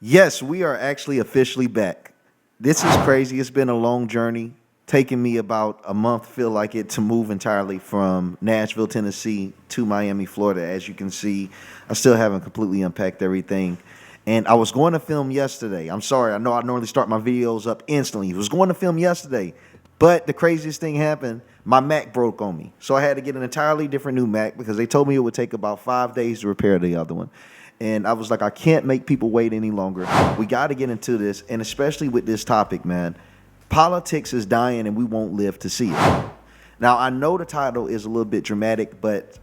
Yes, we are actually officially back. This is crazy. It's been a long journey, taking me about a month, feel like it, to move entirely from Nashville, Tennessee to Miami, Florida. As you can see, I still haven't completely unpacked everything. And I was going to film yesterday. I'm sorry, I know I normally start my videos up instantly. I was going to film yesterday, but the craziest thing happened. My Mac broke on me. So I had to get an entirely different new Mac because they told me it would take about 5 days to repair the other one. And I was like, I can't make people wait any longer. We got to get into this, and especially with this topic, man. Politics is dying, and we won't live to see it. Now, I know the title is a little bit dramatic, but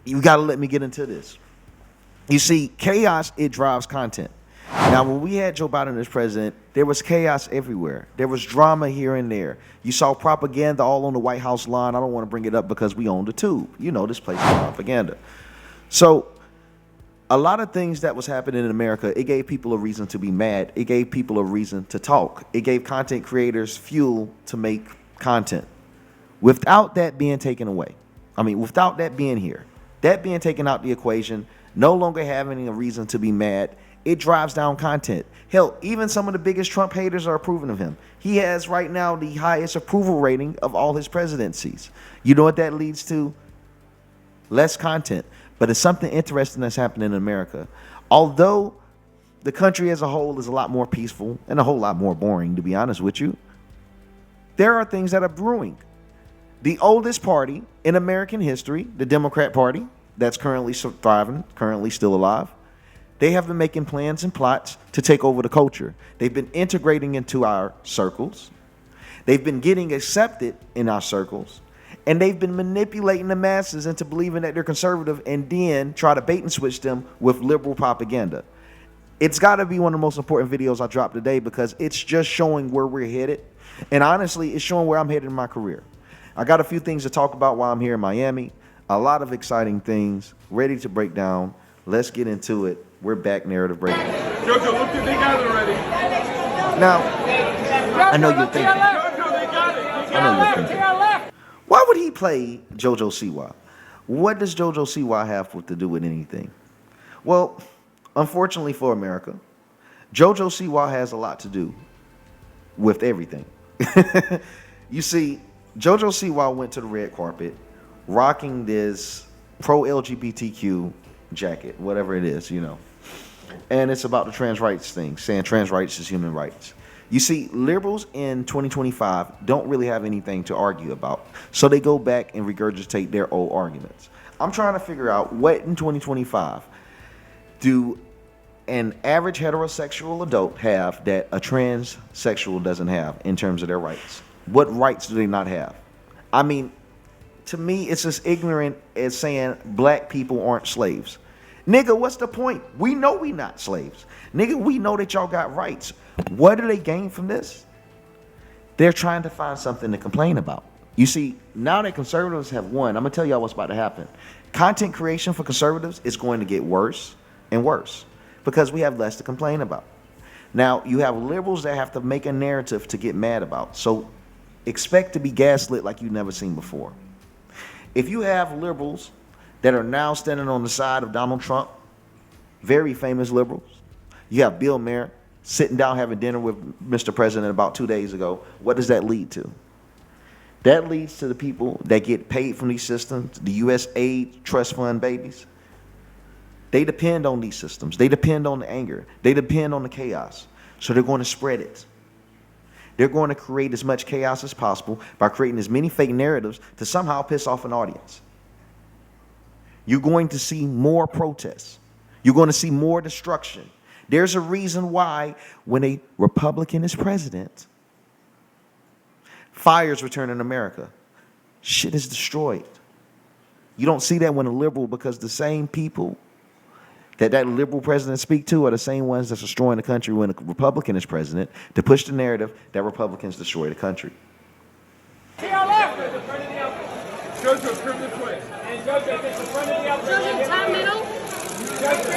you got to let me get into this. You see, chaos, it drives content. Now, when we had Joe Biden as president, there was chaos everywhere. There was drama here and there. You saw propaganda all on the White House lawn. I don't want to bring it up because we own the tube. You know, this place is propaganda. So a lot of things that was happening in America, it gave people a reason to be mad. It gave people a reason to talk. It gave content creators fuel to make content. Without that being taken away, without that being here, that being taken out the equation, no longer having a reason to be mad, it drives down content. Hell, even some of the biggest Trump haters are approving of him. He has right now the highest approval rating of all his presidencies. You know what that leads to? Less content. But it's something interesting that's happening in America. Although the country as a whole is a lot more peaceful and a whole lot more boring, to be honest with you, there are things that are brewing. The oldest party in American history, the Democrat Party, that's currently thriving, currently still alive, they have been making plans and plots to take over the culture. They've been integrating into our circles. They've been getting accepted in our circles. And they've been manipulating the masses into believing that they're conservative and then try to bait and switch them with liberal propaganda. It's got to be one of the most important videos I dropped today because it's just showing where we're headed. And honestly, it's showing where I'm headed in my career. I got a few things to talk about while I'm here in Miami. A lot of exciting things ready to break down. Let's get into it. We're back, narrative breaking. Jojo, look at they got it already. Now, I know you're thinking. Why would he play JoJo Siwa? What does JoJo Siwa have to do with anything? Well, unfortunately for America, JoJo Siwa has a lot to do with everything. You see, JoJo Siwa went to the red carpet rocking this pro-LGBTQ jacket, whatever it is, And it's about the trans rights thing, saying trans rights is human rights. You see, liberals in 2025 don't really have anything to argue about, so they go back and regurgitate their old arguments. I'm trying to figure out what in 2025 do an average heterosexual adult have that a transsexual doesn't have in terms of their rights. What rights do they not have? To me, it's as ignorant as saying black people aren't slaves. Nigga, what's the point? We know we not slaves. Nigga, we know that y'all got rights. What do they gain from this? They're trying to find something to complain about. You see, now that conservatives have won, I'm going to tell y'all what's about to happen. Content creation for conservatives is going to get worse and worse because we have less to complain about. Now, you have liberals that have to make a narrative to get mad about. So expect to be gaslit like you've never seen before. If you have liberals that are now standing on the side of Donald Trump, very famous liberals. You have Bill Maher sitting down having dinner with Mr. President about 2 days ago. What does that lead to? That leads to the people that get paid from these systems, the U.S. aid trust fund babies. They depend on these systems. They depend on the anger. They depend on the chaos. So they're going to spread it. They're going to create as much chaos as possible by creating as many fake narratives to somehow piss off an audience. You're going to see more protests. You're going to see more destruction. There's a reason why when a Republican is president, fires return in America. Shit is destroyed. You don't see that when a liberal, because the same people that liberal president speak to are the same ones that's destroying the country when a Republican is president to push the narrative that Republicans destroy the country. Jojo, turn this way. Jojo, time middle. Jojo,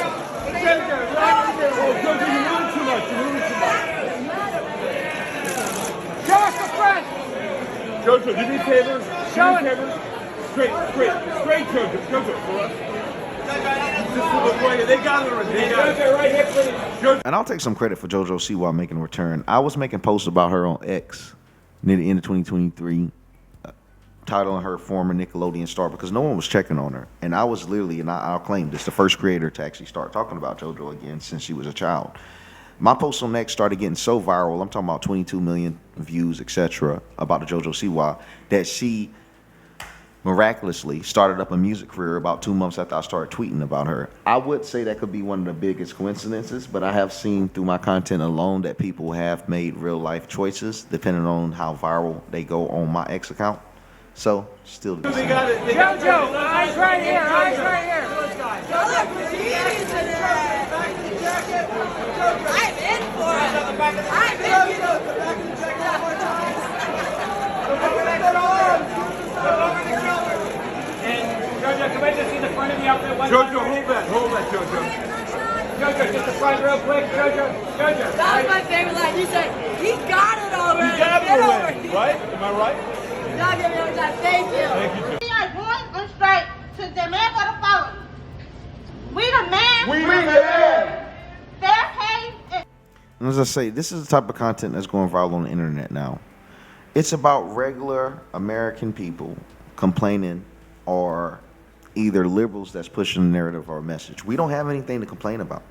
you're moving too much. Show us the front. Jojo, do you need papers? Show it. Straight, Jojo. Jojo, for us. They got it already. They got it. Right here, please. And I'll take some credit for JoJo Siwa making a return. I was making posts about her on X near the end of 2023, titling her former Nickelodeon star because no one was checking on her. And I was literally, and I'll claim this, the first creator to actually start talking about JoJo again since she was a child. My post on X started getting so viral, I'm talking about 22 million views, etc., about the JoJo Siwa, that she miraculously started up a music career about 2 months after I started tweeting about her. I would say that could be one of the biggest coincidences, but I have seen through my content alone that people have made real life choices depending on how viral they go on my X account. So, still the They same. got it. They got it. Jojo, eyes right here, eyes right here. I'm in for it. I'm in. And Jojo, can we just see the front of the outfit? Jojo, hold that, Jojo. Jojo, just the front real quick. Jojo. That was my favorite line. He said, he got it already. You got it Get over already, here. right? Am I right? Y'all give me a time. Thank you. Thank you, Jojo. We are going on strike to demand for the following. We demand We demand. fair pay and And as I say, this is the type of content that's going viral on the internet now. It's about regular American people complaining or either liberals that's pushing a narrative or a message. We don't have anything to complain about.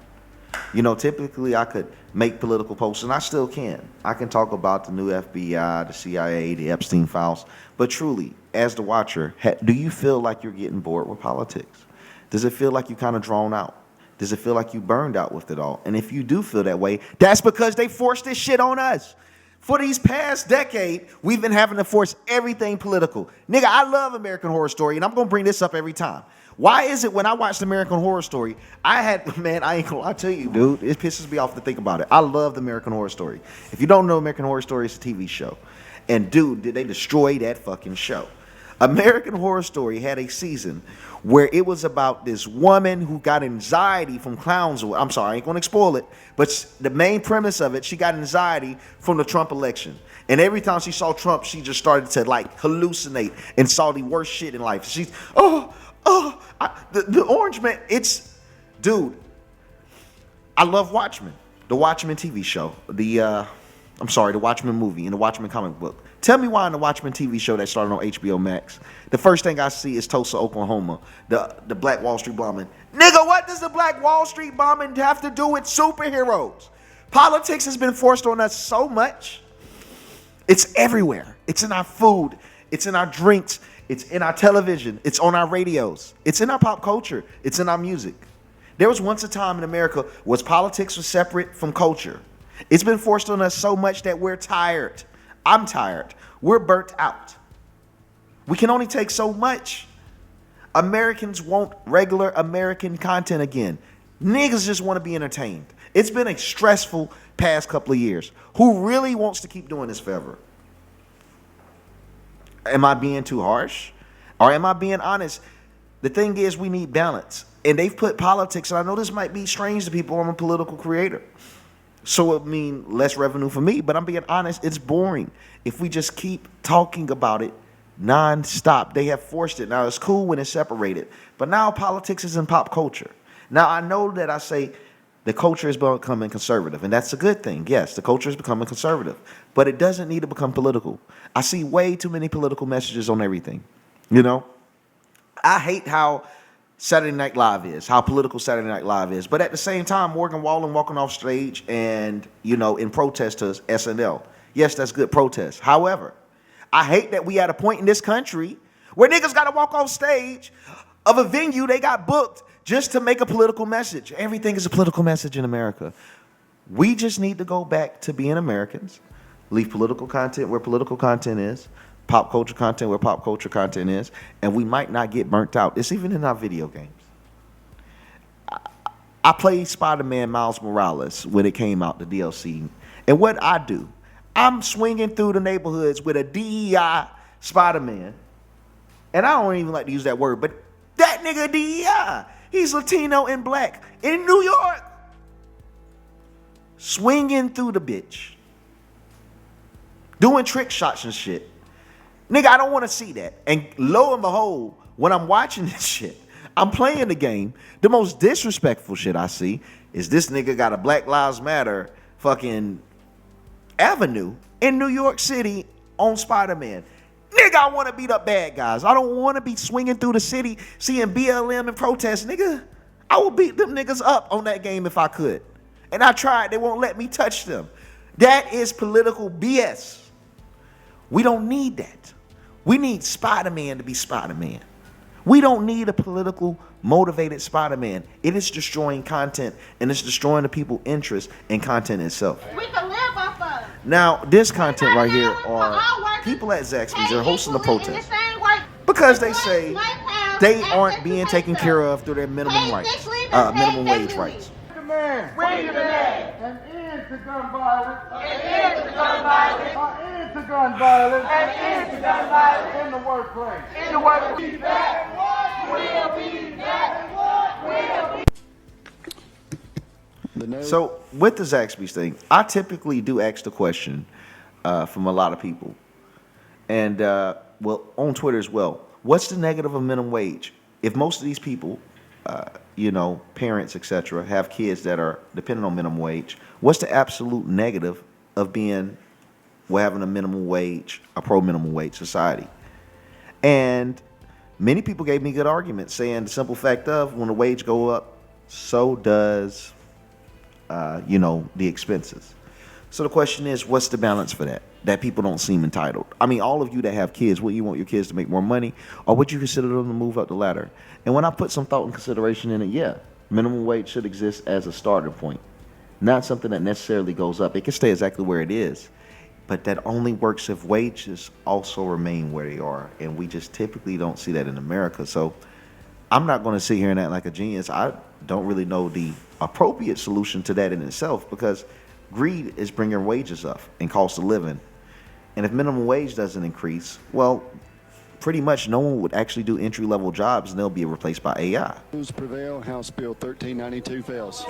You know, typically I could make political posts, and I still can. I can talk about the new FBI, the CIA, the Epstein files. But truly, as the watcher, do you feel like you're getting bored with politics? Does it feel like you're kind of drawn out? Does it feel like you burned out with it all? And if you do feel that way, that's because they forced this shit on us. For these past decade, we've been having to force everything political. Nigga, I love American Horror Story, and I'm going to bring this up every time. Why is it when I watched American Horror Story, I ain't gonna lie to you, dude. It pisses me off to think about it. I love the American Horror Story. If you don't know American Horror Story, it's a TV show. And dude, did they destroy that fucking show. American Horror Story had a season where it was about this woman who got anxiety from clowns. I'm sorry, I ain't gonna spoil it, but the main premise of it, she got anxiety from the Trump election. And every time she saw Trump, she just started to like hallucinate and saw the worst shit in life. She's, the Orange Man, dude, I love Watchmen, the Watchmen TV show, the Watchmen movie and the Watchmen comic book. Tell me why in the Watchmen TV show that started on HBO Max, the first thing I see is Tulsa, Oklahoma, the Black Wall Street bombing. Nigga, what does the Black Wall Street bombing have to do with superheroes? Politics has been forced on us so much. It's everywhere. It's in our food. It's in our drinks. It's in our television. It's on our radios. It's in our pop culture. It's in our music. There was once a time in America where politics was separate from culture. It's been forced on us so much that we're tired. I'm tired. We're burnt out. We can only take so much. Americans want regular American content again. Niggas just want to be entertained. It's been a stressful past couple of years. Who really wants to keep doing this forever? Am I being too harsh? Or am I being honest? The thing is, we need balance. And they've put politics, and I know this might be strange to people, I'm a political creator. So it mean less revenue for me, but I'm being honest, it's boring. If we just keep talking about it non-stop, they have forced it. Now, it's cool when it's separated, but now politics is in pop culture. Now, I know that I say the culture is becoming conservative, and that's a good thing. Yes, the culture is becoming conservative, but it doesn't need to become political. I see way too many political messages on everything. You know, I hate how Saturday Night Live is, how political Saturday Night Live is. But at the same time, Morgan Wallen walking off stage and, you know, in protest to SNL. Yes, that's good protest. However, I hate that we at a point in this country where niggas got to walk off stage of a venue they got booked just to make a political message. Everything is a political message in America. We just need to go back to being Americans, leave political content where political content is, pop culture content where pop culture content is, and we might not get burnt out. It's even in our video games. I played Spider-Man Miles Morales when it came out, the DLC. And what I do, I'm swinging through the neighborhoods with a DEI Spider-Man. And I don't even like to use that word, but that nigga DEI, he's Latino and black in New York. Swinging through the bitch. Doing trick shots and shit. Nigga, I don't want to see that. And lo and behold, when I'm watching this shit, I'm playing the game. The most disrespectful shit I see is this nigga got a Black Lives Matter fucking avenue in New York City on Spider-Man. Nigga, I want to beat up bad guys. I don't want to be swinging through the city seeing BLM and protests. Nigga, I will beat them niggas up on that game if I could. And I tried. They won't let me touch them. That is political BS. We don't need that. We need Spider-Man to be Spider-Man. We don't need a political motivated Spider-Man. It is destroying content, and it's destroying the people's interest in content itself. We can live off of. Now, this content right here are people at Zaxby's are hosting a protest because they say they aren't being taken care of through their minimum wage rights. We demand an end to gun violence. An end to gun violence. An end to gun violence. An end to gun violence in the workplace. In the workplace. We'll be back. We'll be back. We'll be. So with the Zaxby's thing, I typically do ask the question from a lot of people, and well on Twitter as well. What's the negative of minimum wage? If most of these people, parents, etc., have kids that are dependent on minimum wage, what's the absolute negative of having a minimum wage, a pro minimum wage society? And many people gave me good arguments saying the simple fact of when the wage go up, so does the expenses. So the question is, what's the balance for that? That people don't seem entitled. I mean, all of you that have kids, would you want your kids to make more money, or would you consider them to move up the ladder? And when I put some thought and consideration in it, yeah, minimum wage should exist as a starting point, not something that necessarily goes up. It can stay exactly where it is, but that only works if wages also remain where they are, and we just typically don't see that in America. So I'm not going to sit here and act like a genius. I don't really know the appropriate solution to that in itself, because greed is bringing wages up and cost of living. And if minimum wage doesn't increase, well, pretty much no one would actually do entry-level jobs, and they'll be replaced by AI. Rules prevail. House Bill 1392 fails.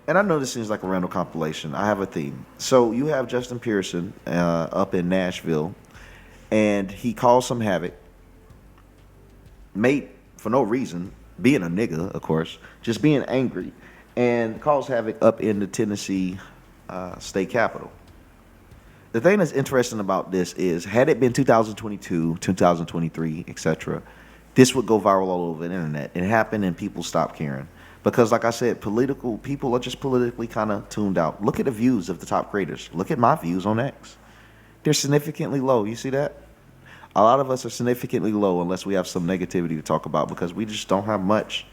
And I know this seems like a random compilation. I have a theme. So you have Justin Pearson up in Nashville, and he caused some havoc, made for no reason, being a nigga, of course, just being angry, and caused havoc up in the Tennessee state capitol. The thing that's interesting about this is, had it been 2022, 2023, etc., this would go viral all over the internet. It happened and people stopped caring. Because like I said, people are just politically kind of tuned out. Look at the views of the top creators. Look at my views on X. They're significantly low. You see that? A lot of us are significantly low unless we have some negativity to talk about, because we just don't have much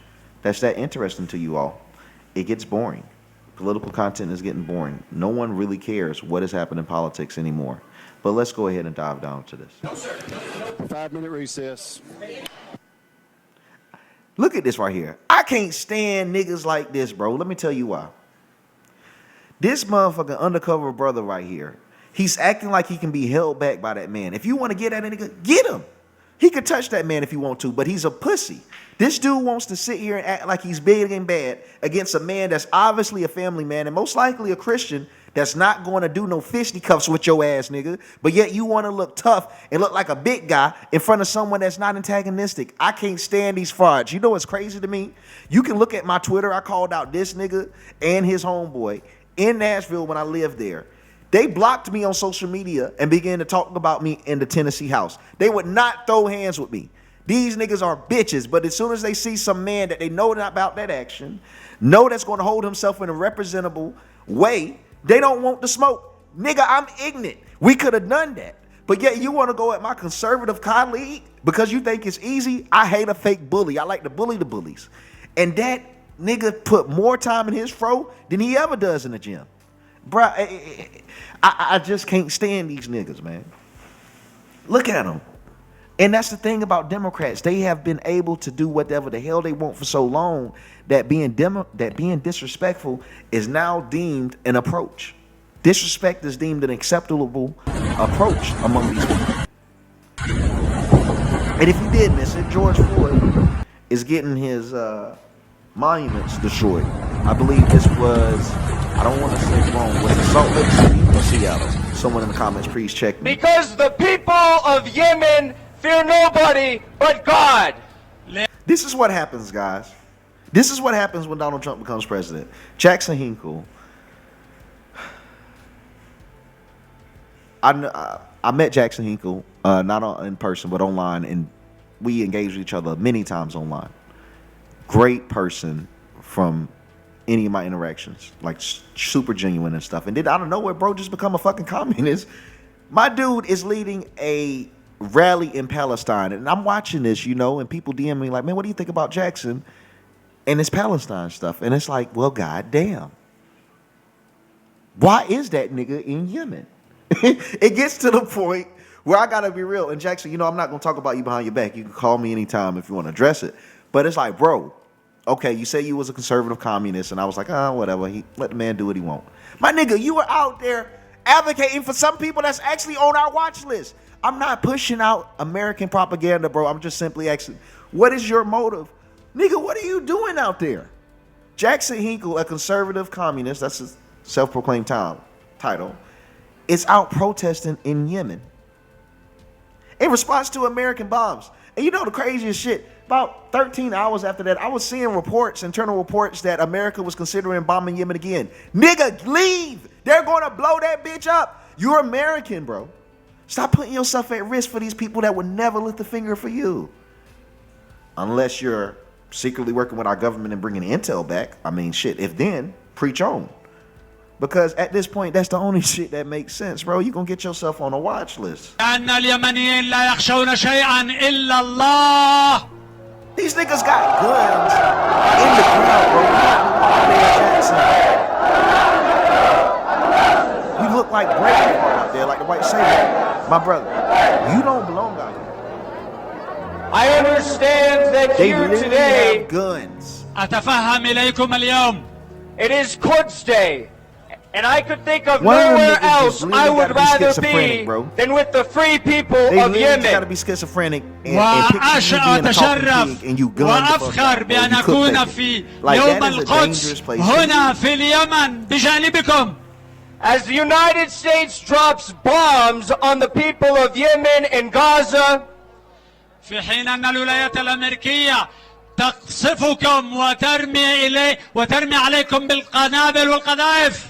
that's that interesting to you all. It gets boring. Political content is getting boring. No one really cares what has happened in politics anymore. But let's go ahead and dive down to this. 5-minute recess. Look at this right here. I can't stand niggas like this, bro. Let me tell you why. This motherfucking undercover brother right here, he's acting like he can be held back by that man. If you want to get at a nigga, get him. He could touch that man if he want to, but he's a pussy. This dude wants to sit here and act like he's big and bad against a man that's obviously a family man and most likely a Christian that's not going to do no fisticuffs with your ass, nigga. But yet you want to look tough and look like a big guy in front of someone that's not antagonistic. I can't stand these frauds. You know what's crazy to me? You can look at my Twitter. I called out this nigga and his homeboy in Nashville when I lived there. They blocked me on social media and began to talk about me in the Tennessee house. They would not throw hands with me. These niggas are bitches, but as soon as they see some man that they know not about that action, know that's going to hold himself in a representable way, they don't want the smoke. Nigga, I'm ignorant. We could have done that. But yet you want to go at my conservative colleague because you think it's easy? I hate a fake bully. I like to bully the bullies. And that nigga put more time in his fro than he ever does in the gym. Bruh, I just can't stand these niggas, man. Look at them. And that's the thing about Democrats. They have been able to do whatever the hell they want for so long that being disrespectful is now deemed an approach. Disrespect is deemed an acceptable approach among these people. And if you did miss it, George Floyd is getting his monuments destroyed. I believe this was, I don't want to say wrong, was it Salt Lake City or Seattle? Someone in the comments, please check me. Because the people of Yemen Fear nobody but God. This is what happens, guys. This is what happens when Donald Trump becomes president. Jackson Hinkle. I met Jackson Hinkle, not in person, but online, and we engaged with each other many times online. Great person from any of my interactions, like super genuine and stuff. And then out of nowhere, bro, just become a fucking communist. My dude is leading a rally in Palestine, and I'm watching this, and people DM me like, man, what do you think about Jackson and this Palestine stuff? And it's like, well, goddamn, why is that nigga in Yemen? It gets to the point where I gotta be real. And Jackson, I'm not gonna talk about you behind your back. You can call me anytime if you want to address it. But it's like, bro, okay, you say you was a conservative communist, and I was like, whatever. Let the man do what he want. My nigga, you were out there advocating for some people that's actually on our watch list. I'm not pushing out American propaganda, bro. I'm just simply asking, what is your motive? Nigga, what are you doing out there? Jackson Hinkle, a conservative communist, that's his self-proclaimed title, is out protesting in Yemen in response to American bombs. And the craziest shit, about 13 hours after that, I was seeing internal reports that America was considering bombing Yemen again. Nigga, leave. They're going to blow that bitch up. You're American, bro. Stop putting yourself at risk for these people that would never lift a finger for you. Unless you're secretly working with our government and bringing intel back. I mean, shit, if then, preach on. Because at this point, that's the only shit that makes sense, bro. You're going to get yourself on a watch list. These niggas got guns in the crowd, bro. You look like Braveheart out there, like the white savior. My brother, you don't belong out here. I understand that They here literally today, have guns. it is Quds Day. And I could think of One of them nowhere niggas else just really I would gotta be rather schizophrenic, be bro. than with the free people They of literally got to Yemen. be schizophrenic and picture you being a talking pig and you gun the fuck out, bro. You could make it. Like, that is a dangerous place to be. As the United States drops bombs on the people of Yemen and Gaza, في حين أن الولايات الأمريكية تقصفكم وترمي عليكم بالقنابل والقذائف.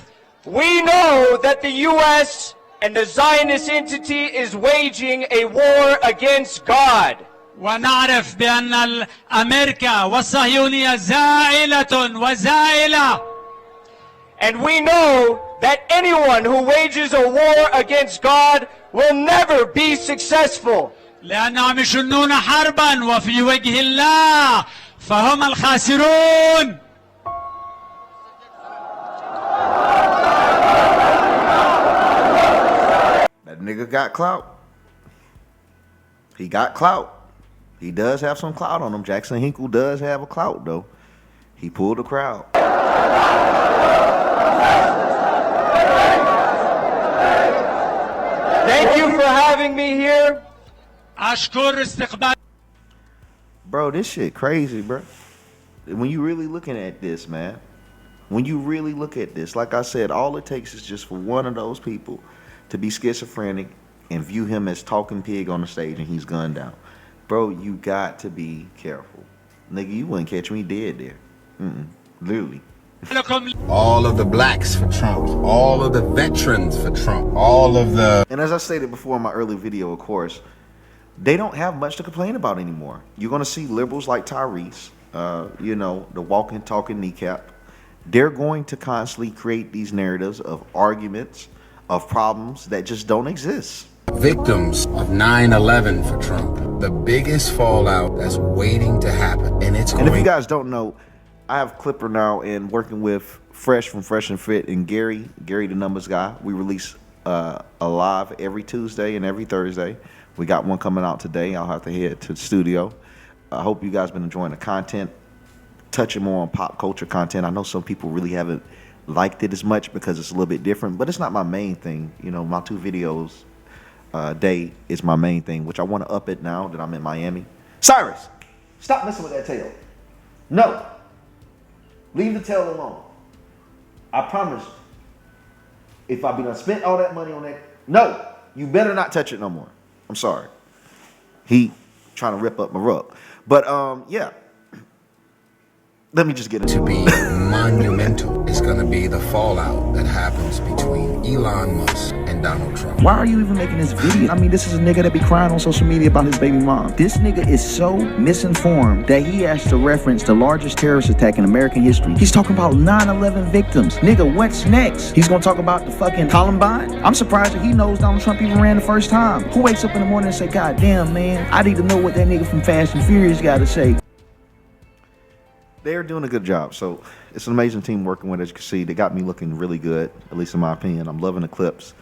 we know that the U.S. and the Zionist entity is waging a war against God. ونعرف بأن أمريكا والصهيونية زائلة وزائلة. And we know that anyone who wages a war against God will never be successful. لأنهم يشنون حربا وفي وجه الله فهم الخاسرون. That nigga got clout. He got clout. He does have some clout on him. Jackson Hinkle does have a clout, though. He pulled the crowd. Thank you for having me here. أشكر استقبال. Bro, this shit crazy, bro. When you really looking at this, man. When you really look at this, like I said, all it takes is just for one of those people to be schizophrenic and view him as talking pig on the stage and he's gunned down. Bro, you got to be careful. Nigga, you wouldn't catch me dead there. Literally. All of the blacks for Trump, all of the veterans for Trump, all of the... And as I stated before in my earlier video, of course, they don't have much to complain about anymore. You're going to see liberals like Tyrese, the walking, talking kneecap. They're going to constantly create these narratives of arguments, of problems that just don't exist. victims of 9/11 for Trump. The biggest fallout that's waiting to happen, and it's going. And if you guys don't know, I have Clipper now and working with Fresh from Fresh and Fit and Gary the Numbers Guy. We release a live every Tuesday and every Thursday. We got one coming out today. I'll have to head to the studio. I hope you guys been enjoying the content, touching more on pop culture content. I know some people really haven't liked it as much because it's a little bit different, but it's not my main thing. You know, my 2 videos a day is my main thing, which I want to up it now that I'm in Miami. Cyrus, stop messing with that tail. No. Leave the tail alone. I promise. If I be done spent all that money on that, no, you better not touch it no more. I'm sorry. He trying to rip up my rug. But yeah. Let me just get into To be monumental is going to be the fallout that happens between Elon Musk and Donald Trump. Why are you even making this video? I mean, this is a nigga that be crying on social media about his baby mom. This nigga is so misinformed that he has to reference the largest terrorist attack in American history. He's talking about 9/11 victims. Nigga, what's next? He's gonna talk about the fucking Columbine? I'm surprised that he knows Donald Trump even ran the first time. Who wakes up in the morning and say, God damn, man, I need to know what that nigga from Fast and Furious gotta say. They're doing a good job. So it's an amazing team working with. As you can see, they got me looking really good, at least in my opinion. I'm loving the clips.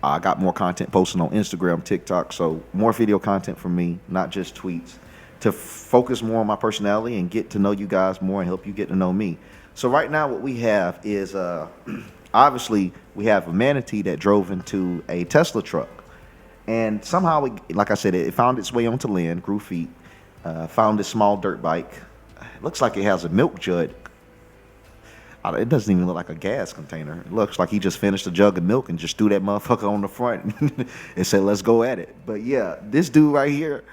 I got more content posted on Instagram, TikTok, so more video content from me, not just tweets, to focus more on my personality and get to know you guys more and help you get to know me. So right now what we have is, obviously, we have a manatee that drove into a Tesla truck. And somehow, like I said, it found its way onto land, grew feet, found this small dirt bike. It looks like it has a milk jug. It doesn't even look like a gas container. It looks like he just finished a jug of milk and just threw that motherfucker on the front and said, let's go at it. But yeah, this dude right here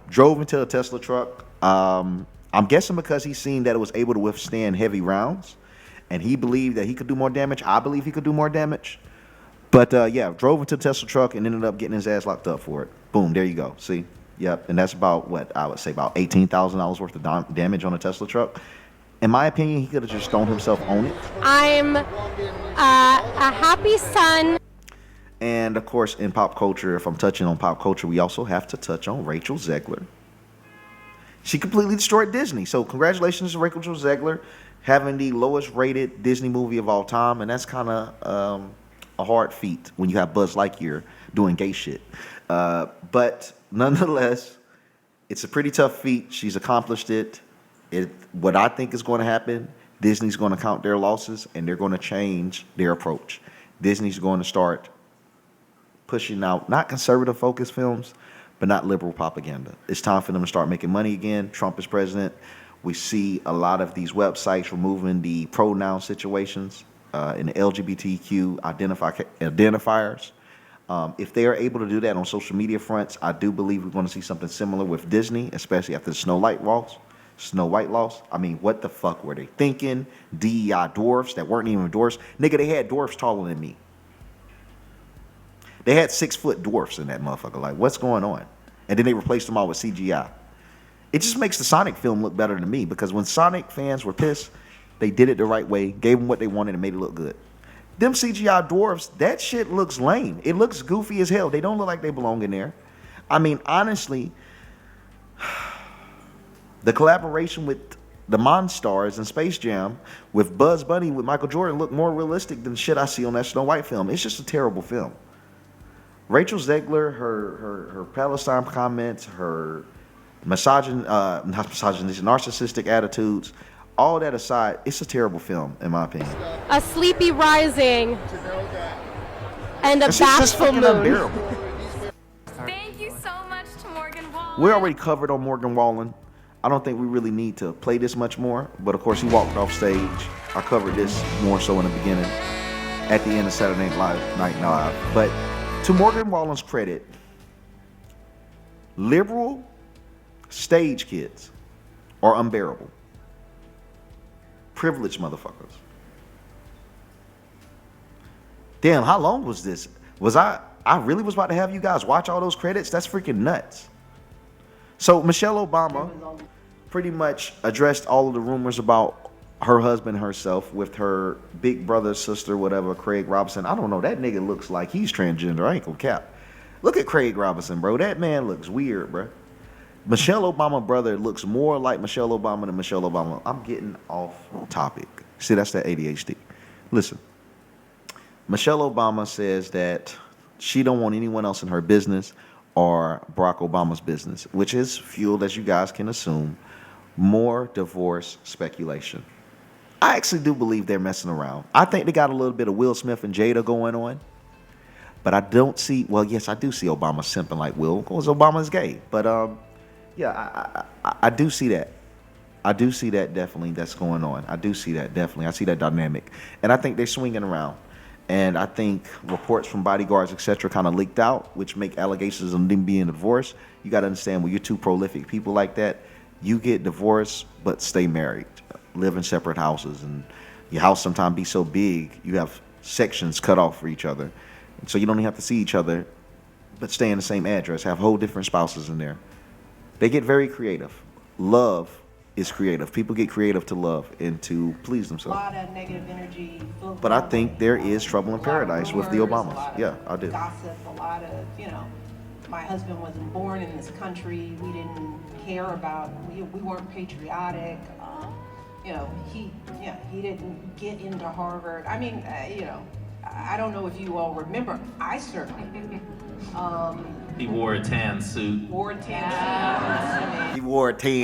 drove into a Tesla truck. I'm guessing because he's seen that it was able to withstand heavy rounds and he believed that he could do more damage. I believe he could do more damage. But yeah, drove into a Tesla truck and ended up getting his ass locked up for it. Boom, there you go. See? Yep, and that's about, what, I would say about $18,000 worth of damage on a Tesla truck. In my opinion, he could have just thrown himself on it. I'm a happy son. And, of course, in pop culture, if I'm touching on pop culture, we also have to touch on Rachel Zegler. She completely destroyed Disney. So congratulations to Rachel Zegler having the lowest rated Disney movie of all time. And that's kind of a hard feat when you have Buzz Lightyear doing gay shit. But nonetheless, it's a pretty tough feat. She's accomplished it. What I think is going to happen, Disney's going to count their losses and they're going to change their approach. Disney's going to start pushing out not conservative focused films, but not liberal propaganda. It's time for them to start making money again. Trump is president. We see a lot of these websites removing the pronoun situations in the LGBTQ identifiers. If they are able to do that on social media fronts, I do believe we're going to see something similar with Disney, especially after the Snow White loss. I mean, what the fuck were they thinking? DEI dwarfs that weren't even dwarfs. Nigga, they had dwarfs taller than me. They had 6-foot dwarfs in that motherfucker. Like, what's going on? And then they replaced them all with CGI. It just makes the Sonic film look better to me because when Sonic fans were pissed, they did it the right way, gave them what they wanted, and made it look good. Them CGI dwarfs, that shit looks lame. It looks goofy as hell. They don't look like they belong in there. I mean, honestly, the collaboration with the Monstars in Space Jam with Bugs Bunny with Michael Jordan look more realistic than shit I see on that Snow White film. It's just a terrible film. Rachel Zegler, her Palestine comments, her narcissistic attitudes, all that aside, it's a terrible film, in my opinion. A sleepy rising. And a It's bashful moon. unbearable. Thank you so much to Morgan Wallen. We already covered on Morgan Wallen. I don't think we really need to play this much more, but of course he walked off stage. I covered this more so in the beginning, at the end of Saturday Night Live. But to Morgan Wallen's credit, liberal stage kids are unbearable. Privileged motherfuckers. Damn, how long was this? I really was about to have you guys watch all those credits? That's freaking nuts. So Michelle Obama pretty much addressed all of the rumors about her husband herself with her big brother, sister, whatever, Craig Robinson. I don't know. That nigga looks like he's transgender. I ain't gonna cap. Look at Craig Robinson, bro. That man looks weird, bro. Michelle Obama brother looks more like Michelle Obama than Michelle Obama. I'm getting off topic. See, that's that ADHD. Listen. Michelle Obama says that she don't want anyone else in her business or Barack Obama's business, which is fueled, as you guys can assume, more divorce speculation. I actually do believe they're messing around. I think they got a little bit of Will Smith and Jada going on, but I don't see, well, yes, I do see Obama simping like Will, because Obama's gay. But yeah, I do see that. I do see that definitely that's going on. I do see that definitely. I see that dynamic. And I think they're swinging around. And I think reports from bodyguards, et cetera, kind of leaked out, which make allegations of them being divorced. You got to understand, when you're two prolific people like that, you get divorced but stay married, live in separate houses, and your house sometimes be so big you have sections cut off for each other. So you don't even have to see each other, but stay in the same address, have whole different spouses in there. They get very creative. Love is creative. People get creative to love and to please A themselves. lot of negative energy. But I think there is trouble in paradise with the Obamas. Yeah, I do. Gossip, a lot of, my husband wasn't born in this country. We didn't care about, we weren't patriotic. He didn't get into Harvard. I mean, I don't know if you all remember. I certainly do. He wore a tan suit. He wore a tan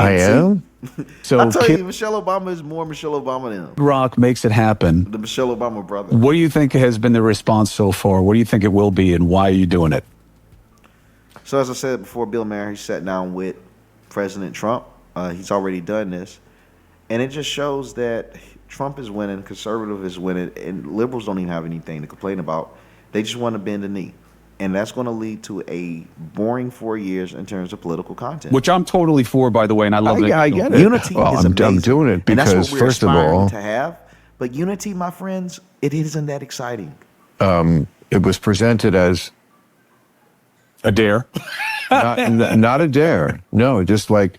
I am. So I tell Kid you, Michelle Obama is more Michelle Obama than him. Rock makes it happen. The Michelle Obama brother. What do you think has been the response so far? What do you think it will be, and why are you doing it? So as I said before, Bill Maher, he sat down with President Trump. He's already done this. And it just shows that Trump is winning, conservative is winning, and liberals don't even have anything to complain about. They just want to bend the knee. And that's going to lead to a boring 4 years in terms of political content. Which I'm totally for, by the way, and I love it. I get it. Unity is amazing. I'm doing it and that's because, what we're first of aspiring all, to have. But unity, my friends, it isn't that exciting. it was presented as a dare. not a dare. No, just like,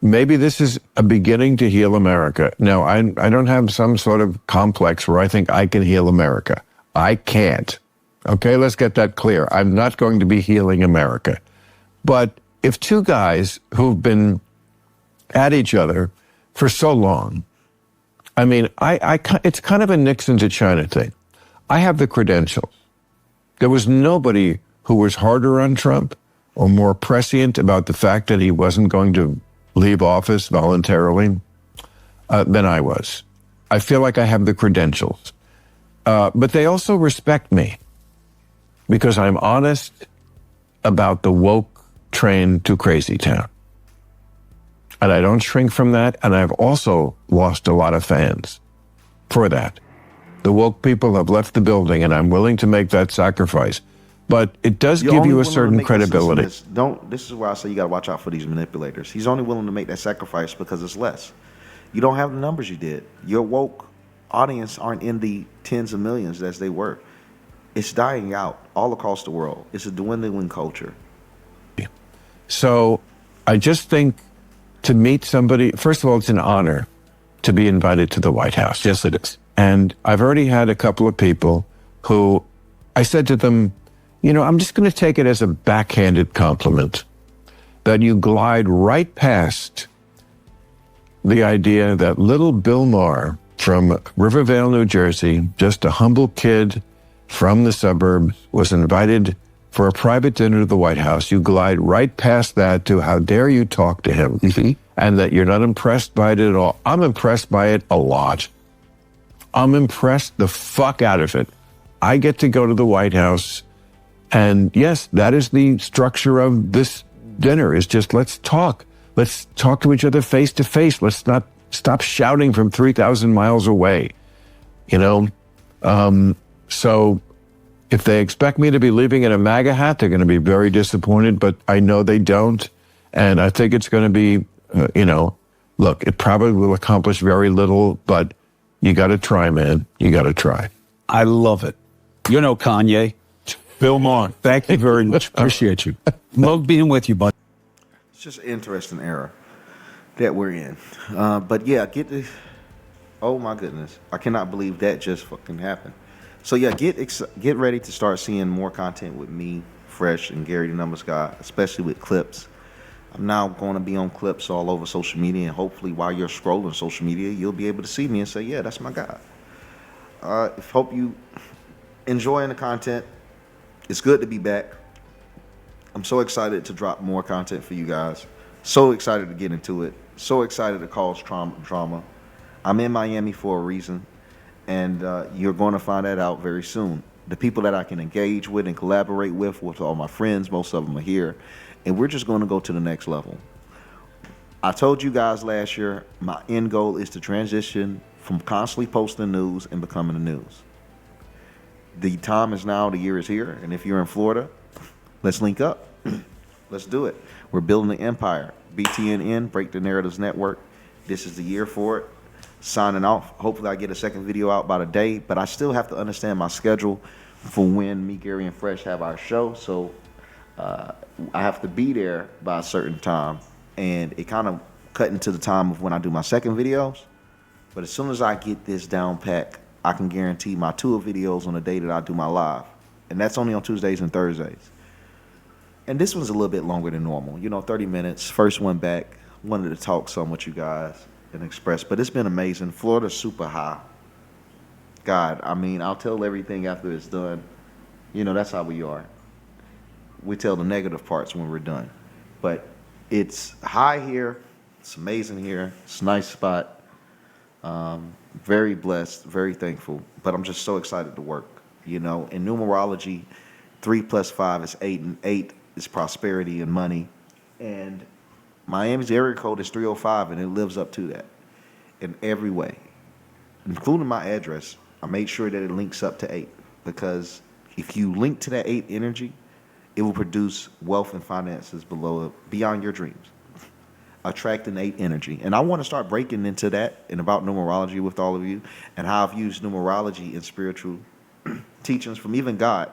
maybe this is a beginning to heal America. No, I don't have some sort of complex where I think I can heal America. I can't. Okay, let's get that clear. I'm not going to be healing America. But if two guys who've been at each other for so long, I mean, it's kind of a Nixon to China thing. I have the credentials. There was nobody who was harder on Trump or more prescient about the fact that he wasn't going to leave office voluntarily than I was. I feel like I have the credentials. But they also respect me because I'm honest about the woke train to crazy town. And I don't shrink from that. And I've also lost a lot of fans for that. The woke people have left the building, and I'm willing to make that sacrifice. But it does give you a certain credibility. This is why I say you got to watch out for these manipulators. He's only willing to make that sacrifice because it's less. You don't have the numbers you did. Your woke audience aren't in the tens of millions as they were. It's dying out all across the world. It's a dwindling culture. So I just think to meet somebody, first of all, it's an honor to be invited to the White House. Yes, it is. And I've already had a couple of people who I said to them, I'm just going to take it as a backhanded compliment that you glide right past the idea that little Bill Maher from Rivervale, New Jersey, just a humble kid from the suburbs, was invited for a private dinner to the White House. You glide right past that to how dare you talk to him, and that you're not impressed by it at all. I'm impressed by it a lot. I'm impressed the fuck out of it. I get to go to the White House, and yes, that is the structure of this dinner, is just let's talk. Let's talk to each other face to face. Let's not stop shouting from 3,000 miles away. So if they expect me to be leaving in a MAGA hat, they're going to be very disappointed, but I know they don't. And I think it's going to be, look, it probably will accomplish very little, but you got to try, man. You got to try. I love it. Kanye. Bill Maher, thank you very much. Appreciate you. Love being with you, bud. It's just an interesting era that we're in. But yeah, oh my goodness. I cannot believe that just fucking happened. So yeah, get ready to start seeing more content with me, Fresh, and Gary the Numbers Guy, especially with clips. I'm now going to be on clips all over social media, and hopefully while you're scrolling social media, you'll be able to see me and say, yeah, that's my guy. Hope you enjoying the content. It's good to be back. I'm so excited to drop more content for you guys. So excited to get into it. So excited to cause drama. I'm in Miami for a reason, and you're going to find that out very soon. The people that I can engage with and collaborate with all my friends, most of them are here, and we're just going to go to the next level. I told you guys last year, my end goal is to transition from constantly posting news and becoming the news. The time is now, the year is here, and if you're in Florida, let's link up. Let's do it. We're building an empire. BTNN, Break the Narratives Network. This is the year for it. Signing off. Hopefully I get a second video out by the day, but I still have to understand my schedule for when me, Gary, and Fresh have our show. So I have to be there by a certain time, and it kind of cut into the time of when I do my second videos. But as soon as I get this down pat, I can guarantee my tour videos on the day that I do my live. And that's only on Tuesdays and Thursdays. And this one's a little bit longer than normal. 30 minutes. First one back. Wanted to talk some with you guys and express. But it's been amazing. Florida's super high. God, I mean, I'll tell everything after it's done. That's how we are. We tell the negative parts when we're done. But it's high here. It's amazing here. It's a nice spot. Very blessed, very thankful, but I'm just so excited to work. In numerology, 3 + 5 is 8, and 8 is prosperity and money. And Miami's area code is 305, and it lives up to that in every way, including my address. I made sure that it links up to 8, because if you link to that 8 energy, it will produce wealth and finances beyond your dreams. Attracting 8 energy. And I want to start breaking into that and about numerology with all of you, and how I've used numerology in spiritual teachings from even God.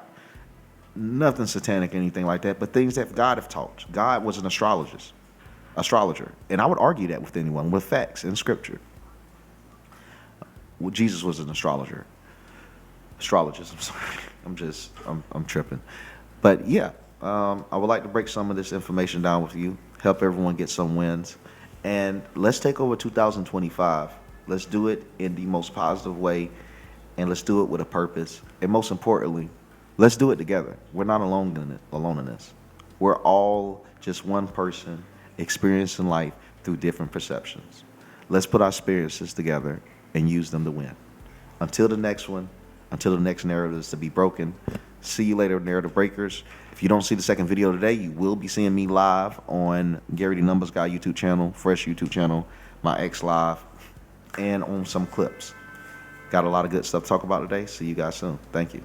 Nothing satanic, anything like that, but things that God have taught. God was an astrologer. And I would argue that with anyone with facts in scripture. Well, Jesus was an astrologist, I'm sorry. I'm tripping. But yeah, I would like to break some of this information down with you, help everyone get some wins, and let's take over 2025. Let's do it in the most positive way, and let's do it with a purpose. And most importantly, let's do it together. We're not alone in this. We're all just one person experiencing life through different perceptions. Let's put our experiences together and use them to win. Until the next one, until the next narrative is to be broken. See you later, Narrative Breakers. If you don't see the second video today, you will be seeing me live on Gary the Numbers Guy YouTube channel, Fresh YouTube channel, my X Live, and on some clips. Got a lot of good stuff to talk about today. See you guys soon. Thank you.